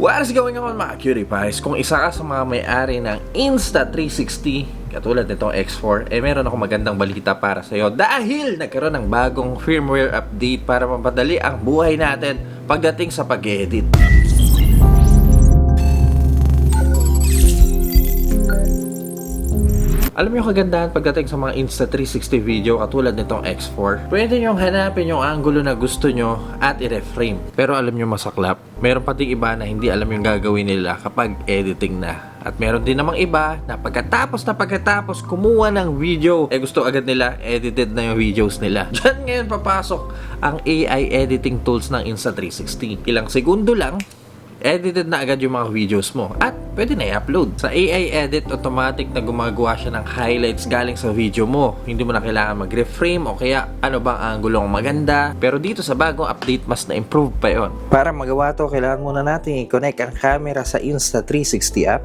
What is going on mga cutie pies? Kung isa ka sa mga may-ari ng Insta360 katulad nitong X4, meron ako magandang balita para sa iyo dahil nagkaroon ng bagong firmware update para mapadali ang buhay natin pagdating sa pag-edit. Alam niyo kagandahan pagdating sa mga Insta360 video katulad nitong X4, pwede nyo hanapin yung angulo na gusto nyo at i-reframe. Pero alam niyo masaklap, meron pating iba na hindi alam yung gagawin nila kapag editing na. At meron din namang iba na pagkatapos kumuha ng video, gusto agad nila edited na yung videos nila. Diyan ngayon papasok ang AI editing tools ng Insta360. Ilang segundo lang, edited na agad yung mga videos mo at pwede na i-upload. Sa AI edit, automatic na gumagawa siya ng highlights galing sa video mo. Hindi mo na kailangan mag-reframe o kaya ano bang angulo ang maganda. Pero dito sa bagong update, mas na-improve pa yon. Para magawa to, kailangan muna natin i-connect ang camera sa Insta360 app.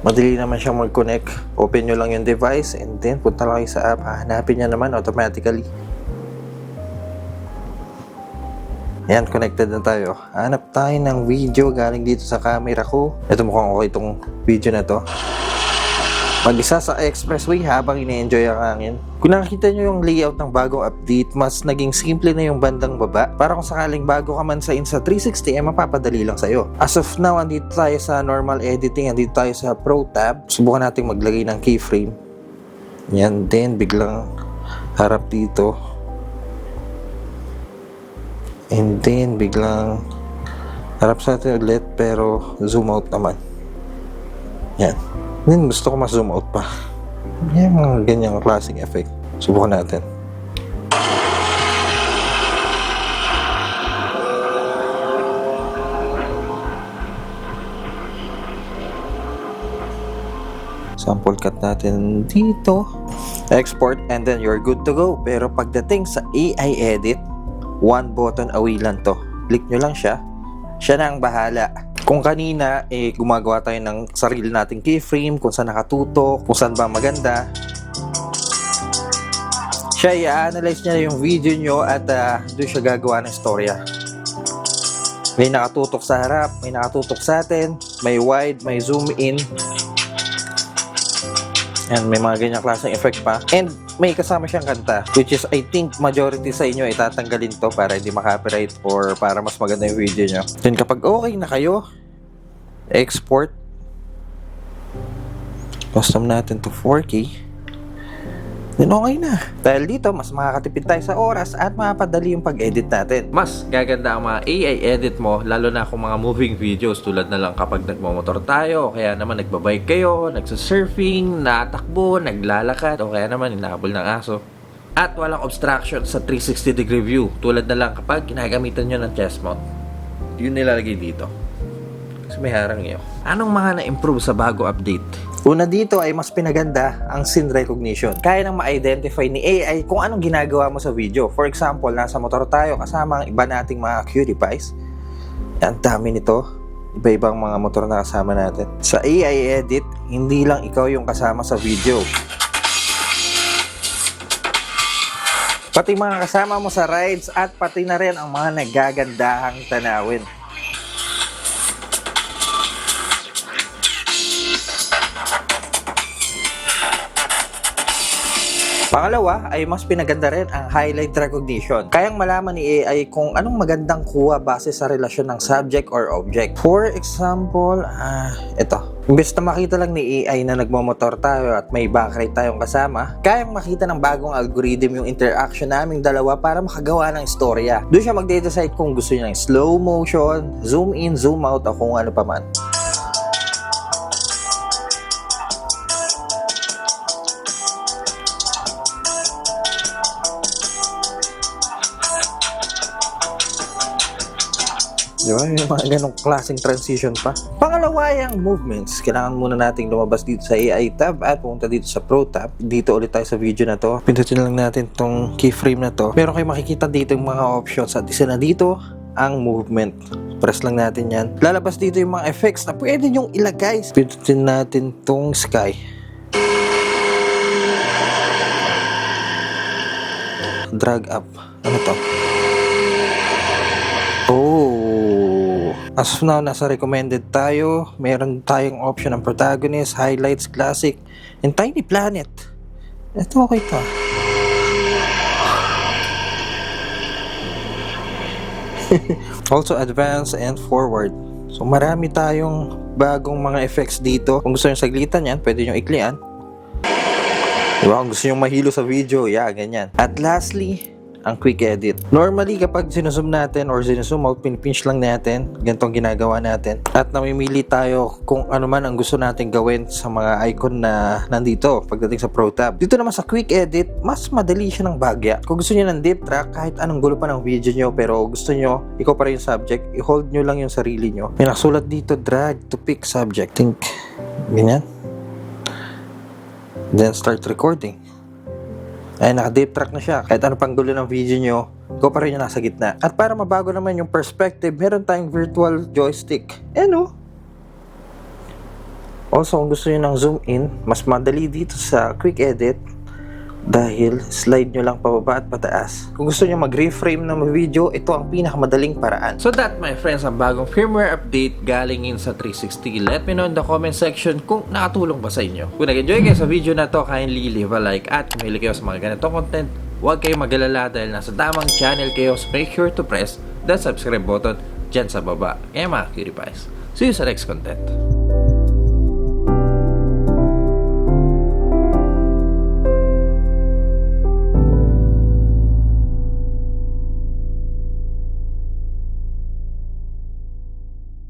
Madali naman siyang mag-connect. Open nyo lang yung device and then punta lang kayo sa app. Hahanapin niya naman automatically. Yan, connected na tayo. Hanap tayo ng video galing dito sa camera ko. Ito mukhang okay itong video na to. Mag-isa sa expressway habang ine-enjoy ang hangin. Kung nakikita nyo yung layout ng bagong update, mas naging simple na yung bandang baba. Para kung sakaling bago ka man sa Insta360, mapapadali lang sa'yo. As of now, andito tayo sa normal editing, andito tayo sa Pro tab. Subukan natin maglagay ng keyframe. Yan din, biglang harap dito. And then, biglang harap sa atin ulit pero zoom out naman. Yan. Then, gusto ko mas zoom out pa. Yan, mga ganyang klaseng effect. Subukan natin. Sample cut natin dito. Export and then you're good to go. Pero pagdating sa AI edit, one button away lang to. Click nyo lang siya. Siya na ang bahala. Kung kanina, gumagawa tayo ng sarili nating keyframe, kung saan nakatutok, kung saan ba maganda. Siya, i-analyze niya yung video nyo at doon siya gagawa ng storya. May nakatutok sa harap, may nakatutok sa atin, may wide, may zoom in. And may mga ganyang klaseng effect pa. And may kasama siyang kanta, which is I think majority sa inyo ay tatanggalin to para hindi makapiright or para mas maganda yung video nyo. Then kapag okay na kayo, export. Custom natin to 4K. Then okay na. Dahil dito, mas makakatipid tayo sa oras at mapapadali yung pag-edit natin. Mas gaganda ang mga AI edit mo, lalo na kung mga moving videos tulad na lang kapag nagmamotor tayo, o kaya naman nagbabike kayo, nagsasurfing, natakbo, naglalakad, o kaya naman inahabol ng aso. At walang obstruction sa 360 degree view, tulad na lang kapag ginagamitan nyo ng chest mount. Yun nilalagay dito. Kasi may harang yun. Anong mga na-improve sa bago update? Una dito ay mas pinaganda ang scene recognition. Kaya nang ma-identify ni AI kung anong ginagawa mo sa video. For example, nasa motor tayo kasama ang iba nating mga cutie pies. Ang dami nito. Iba-ibang mga motor na kasama natin. Sa AI edit, hindi lang ikaw yung kasama sa video. Pati mga kasama mo sa rides at pati na rin ang mga nagagandahang tanawin. Pangalawa ay mas pinaganda rin ang highlight recognition. Kayang malaman ni AI kung anong magandang kuha base sa relasyon ng subject or object. For example, ito. Imbes na makita lang ni AI na nagmamotor tayo at may backlight tayong kasama, kayang makita ng bagong algorithm yung interaction naming dalawa para makagawa ng istorya. Doon siya magde-decide kung gusto niya ng slow motion, zoom in, zoom out o kung ano pa man. Diba? Yung mga ganong klaseng transition pa. Pangalawa yung movements. Kailangan muna nating lumabas dito sa AI tab at pumunta dito sa Pro tab. Dito ulit tayo sa video na to. Pindutin lang natin tong keyframe na to. Meron kayo makikita dito yung mga options at isa na dito ang movement. Press lang natin yan. Lalabas dito yung mga effects na pwede nyong ilagay. Pindutin natin tong sky. drag up. Ano to? Oh! As of now, nasa recommended tayo. Meron tayong option ng protagonist, highlights, classic, and tiny planet. Ito okay to. Also advance and forward. So marami tayong bagong mga effects dito. Kung gusto nyo saglitan yan, pwede nyo iklian. Diba? Kung gusto nyo mahilo sa video, yeah, ganyan. At lastly, ang quick edit. Normally, kapag sinusum natin or sinusum out, pinipinch lang natin. Ganitong ginagawa natin. At namimili tayo kung ano man ang gusto natin gawin sa mga icon na nandito pagdating sa Pro Tab. Dito naman sa quick edit, mas madali siya ng bagya. Kung gusto niyo ng deep track, kahit anong gulo pa ng video nyo, pero gusto nyo, ikaw pa rin yung subject, i-hold nyo lang yung sarili nyo. May nakasulat dito, drag to pick subject. Think, ganyan. Then start recording. Ay, naka-deep track na siya. Kahit ano pang gulo ng video nyo, ikaw pa rin yung nasa gitna. At para mabago naman yung perspective, meron tayong virtual joystick. No? Also, kung gusto nyo ng zoom in, mas madali dito sa quick edit dahil slide nyo lang pababa at pataas. Kung gusto nyo mag-reframe ng video, ito ang pinakamadaling paraan. So that, my friends, ang bagong firmware update galing in sa 360. Let me know in the comment section kung nakatulong ba sa inyo. Kung nag-enjoy kayo sa video na to, kindly leave a like at kung mahilig kayo sa mga ganitong content, huwag kayong mag-alala dahil nasa tamang channel kayo, so make sure to press the subscribe button dyan sa baba. Kaya mga cutie pies, see you sa next content.